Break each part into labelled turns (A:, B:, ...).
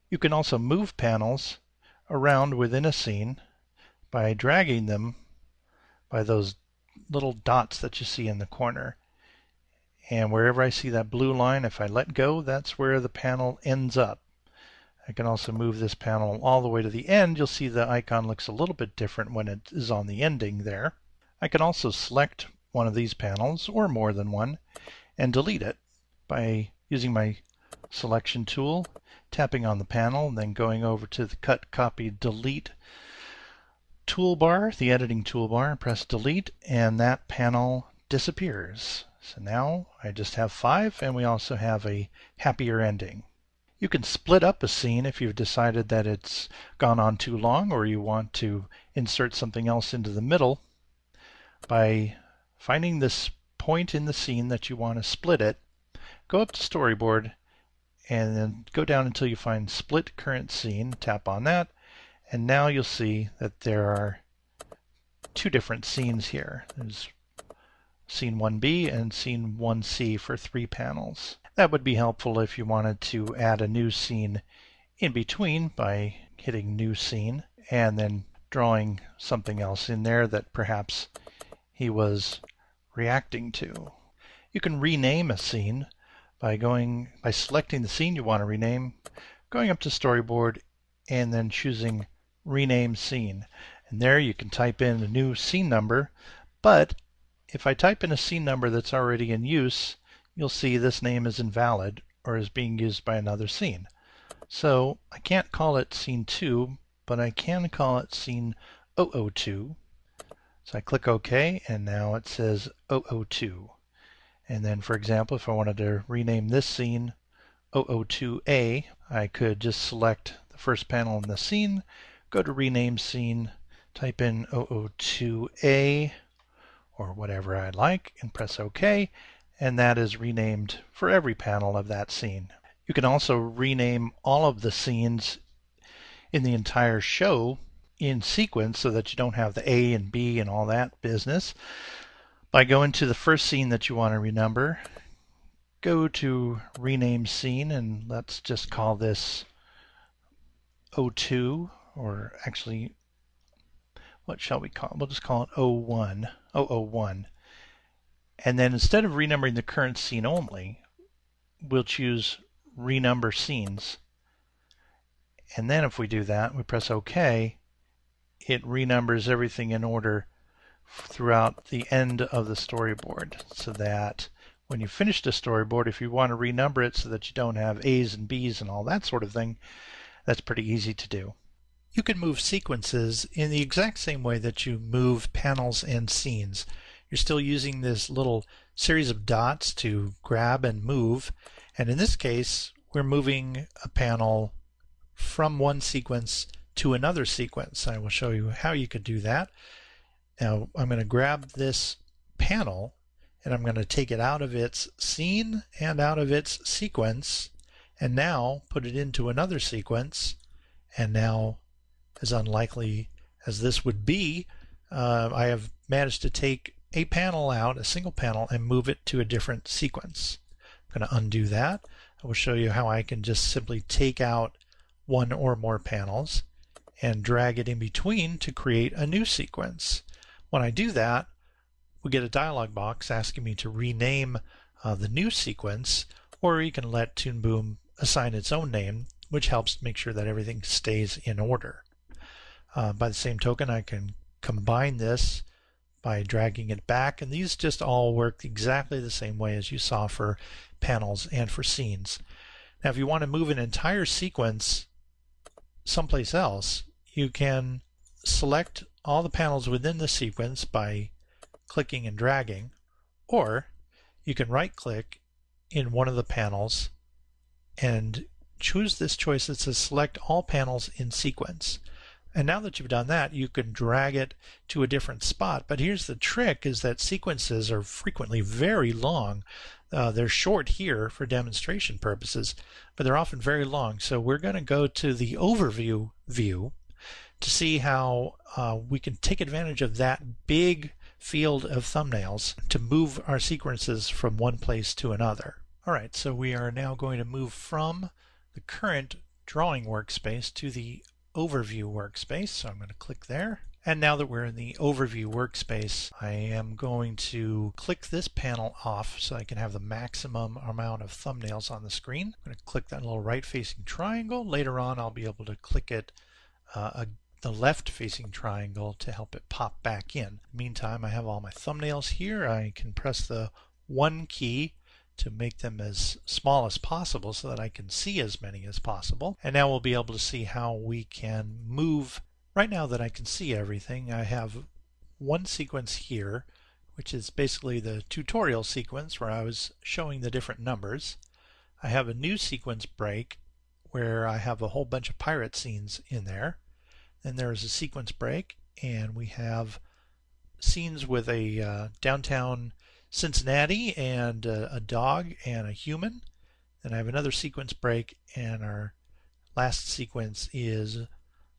A: You can also move panels around within a scene by dragging them by those little dots that you see in the corner. And wherever I see that blue line, if I let go, that's where the panel ends up. I can also move this panel all the way to the end. You'll see the icon looks a little bit different when it is on the ending there. I can also select one of these panels, or more than one, and delete it by using my selection tool, tapping on the panel, and then going over to the Cut, Copy, Delete toolbar, the editing toolbar, press delete, and that panel disappears. So now I just have 5, and we also have a happier ending. You can split up a scene if you've decided that it's gone on too long or you want to insert something else into the middle by finding this point in the scene that you want to split it. Go up to Storyboard and then go down until you find Split Current Scene. Tap on that, and now you'll see that there are 2 different scenes here. There's Scene 1B and Scene 1C for 3 panels. That would be helpful if you wanted to add a new scene in between by hitting New Scene and then drawing something else in there that perhaps he was reacting to. You can rename a scene by selecting the scene you want to rename, going up to Storyboard, and then choosing Rename Scene. And there you can type in a new scene number, but if I type in a scene number that's already in use, you'll see this name is invalid or is being used by another scene. So I can't call it Scene 2, but I can call it Scene 002. So I click OK, and now it says 002. And then, for example, if I wanted to rename this scene 002A, I could just select the first panel in the scene, go to Rename Scene, type in 002A or whatever I like, and press OK, and that is renamed for every panel of that scene. You can also rename all of the scenes in the entire show in sequence so that you don't have the A and B and all that business. By going to the first scene that you want to renumber, go to Rename Scene, and let's just call this 02, or actually, what shall we call it? We'll just call it 01. And then instead of renumbering the current scene only, we'll choose Renumber Scenes. And then if we do that, we press OK, it renumbers everything in order throughout the end of the storyboard, so that when you finish the storyboard, if you want to renumber it so that you don't have A's and B's and all that sort of thing, that's pretty easy to do. You can move sequences in the exact same way that you move panels and scenes. You're still using this little series of dots to grab and move, and in this case we're moving a panel from one sequence to another sequence. I will show you how you could do that. Now I'm going to grab this panel and I'm going to take it out of its scene and out of its sequence, and now put it into another sequence. And now, as unlikely as this would be, I have managed to take a panel out, a single panel, and move it to a different sequence. I'm going to undo that. I will show you how I can just simply take out one or more panels and drag it in between to create a new sequence. When I do that, we get a dialog box asking me to rename the new sequence, or you can let Toon Boom assign its own name, which helps make sure that everything stays in order. By the same token, I can combine this by dragging it back, and these just all work exactly the same way as you saw for panels and for scenes. Now if you want to move an entire sequence someplace else, you can select all the panels within the sequence by clicking and dragging, or you can right click in one of the panels and choose this choice that says select all panels in sequence. And now that you've done that, you can drag it to a different spot. But here's the trick, is that sequences are frequently very long. They're short here for demonstration purposes, but they're often very long. So we're going to go to the overview view to see how we can take advantage of that big field of thumbnails to move our sequences from one place to another. All right, so we are now going to move from the current drawing workspace to the overview workspace. So I'm going to click there. And now that we're in the overview workspace, I am going to click this panel off so I can have the maximum amount of thumbnails on the screen. I'm going to click that little right facing triangle. Later on I'll be able to click it the left facing triangle to help it pop back in. Meantime, I have all my thumbnails here. I can press the 1 key to make them as small as possible so that I can see as many as possible. And now we'll be able to see how we can move. Right now that I can see everything, I have one sequence here, which is basically the tutorial sequence where I was showing the different numbers. I have a new sequence break where I have a whole bunch of pirate scenes in there. Then there's a sequence break, and we have scenes with a downtown Cincinnati and a dog and a human. Then I have another sequence break, and our last sequence is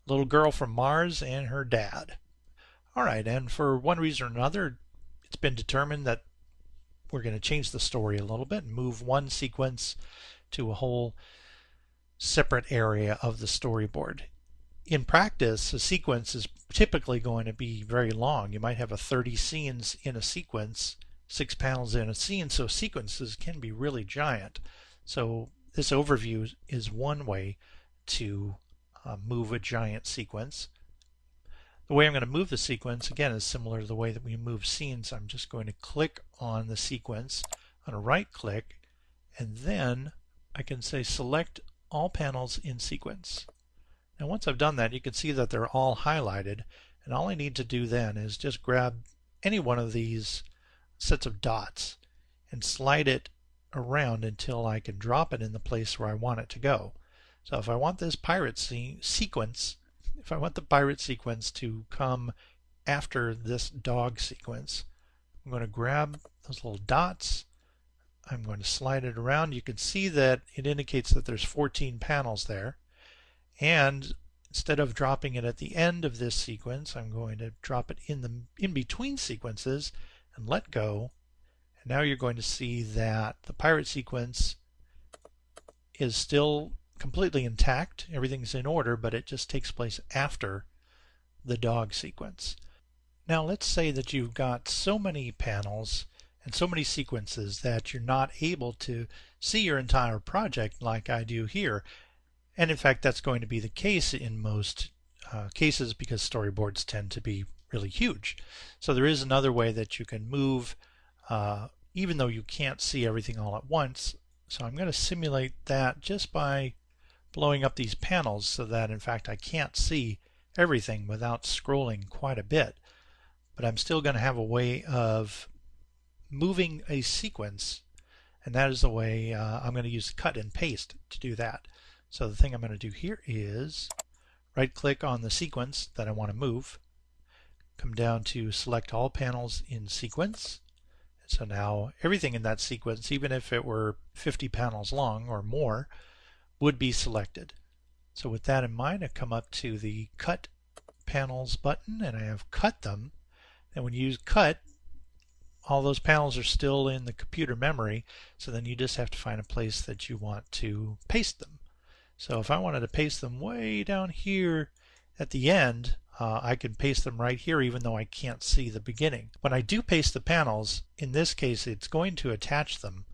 A: little girl from Mars and her dad. Alright, and for one reason or another, it's been determined that we're going to change the story a little bit and move one sequence to a whole separate area of the storyboard. In practice, a sequence is typically going to be very long. You might have 30 scenes in a sequence, 6 panels in a scene, so sequences can be really giant. So this overview is one way to move a giant sequence. The way I'm going to move the sequence, again, is similar to the way that we move scenes. I'm just going to click on the sequence, on a right click, and then I can say select all panels in sequence. Now once I've done that, you can see that they're all highlighted, and all I need to do then is just grab any one of these sets of dots and slide it around until I can drop it in the place where I want it to go. So if I want this pirate sequence, if I want the pirate sequence to come after this dog sequence, I'm going to grab those little dots. I'm going to slide it around. You can see that it indicates that there's 14 panels there. And instead of dropping it at the end of this sequence, I'm going to drop it in between sequences and let go. And now you're going to see that the pirate sequence is still completely intact. Everything's in order, but it just takes place after the dog sequence. Now let's say that you've got so many panels and so many sequences that you're not able to see your entire project like I do here. And in fact, that's going to be the case in most cases because storyboards tend to be really huge. So there is another way that you can move even though you can't see everything all at once. So I'm going to simulate that just by blowing up these panels so that in fact I can't see everything without scrolling quite a bit. But I'm still going to have a way of moving a sequence, and that is the way I'm going to use cut and paste to do that. So the thing I'm going to do here is right click on the sequence that I want to move, come down to select all panels in sequence. So now everything in that sequence, even if it were 50 panels long or more, would be selected. So with that in mind, I come up to the Cut Panels button and I have cut them. And when you use cut, all those panels are still in the computer memory, so then you just have to find a place that you want to paste them. So if I wanted to paste them way down here at the end, I can paste them right here even though I can't see the beginning. When I do paste the panels, in this case it's going to attach them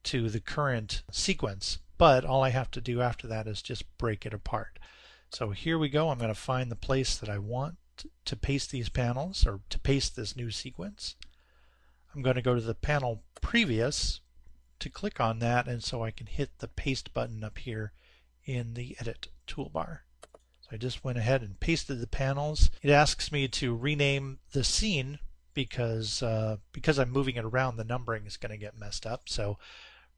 A: to the current sequence, but all I have to do after that is just break it apart. So here we go. I'm going to find the place that I want to paste these panels, or to paste this new sequence. I'm going to go to the panel previous to click on that, and so I can hit the paste button up here in the edit toolbar. So I just went ahead and pasted the panels. It asks me to rename the scene because I'm moving it around, the numbering is going to get messed up. So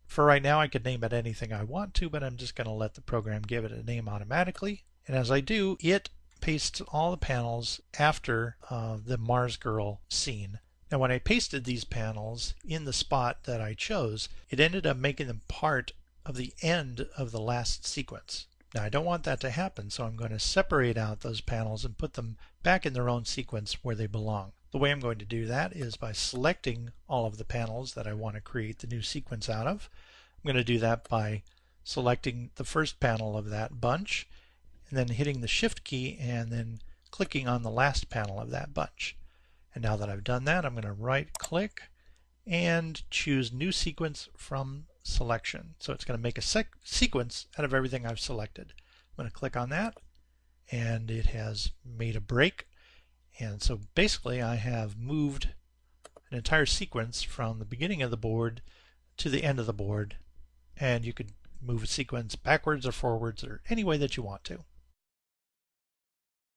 A: for right now I could name it anything I want to, but I'm just going to let the program give it a name automatically. And as I do, it pastes all the panels after the Mars Girl scene. Now when I pasted these panels in the spot that I chose, it ended up making them part of the end of the last sequence. Now I don't want that to happen, so I'm going to separate out those panels and put them back in their own sequence where they belong. The way I'm going to do that is by selecting all of the panels that I want to create the new sequence out of. I'm going to do that by selecting the first panel of that bunch, and then hitting the Shift key and then clicking on the last panel of that bunch. And now that I've done that, I'm going to right click and choose New Sequence from Selection. So it's going to make a sequence out of everything I've selected. I'm going to click on that, and it has made a break. And so basically I have moved an entire sequence from the beginning of the board to the end of the board, and you could move a sequence backwards or forwards or any way that you want to.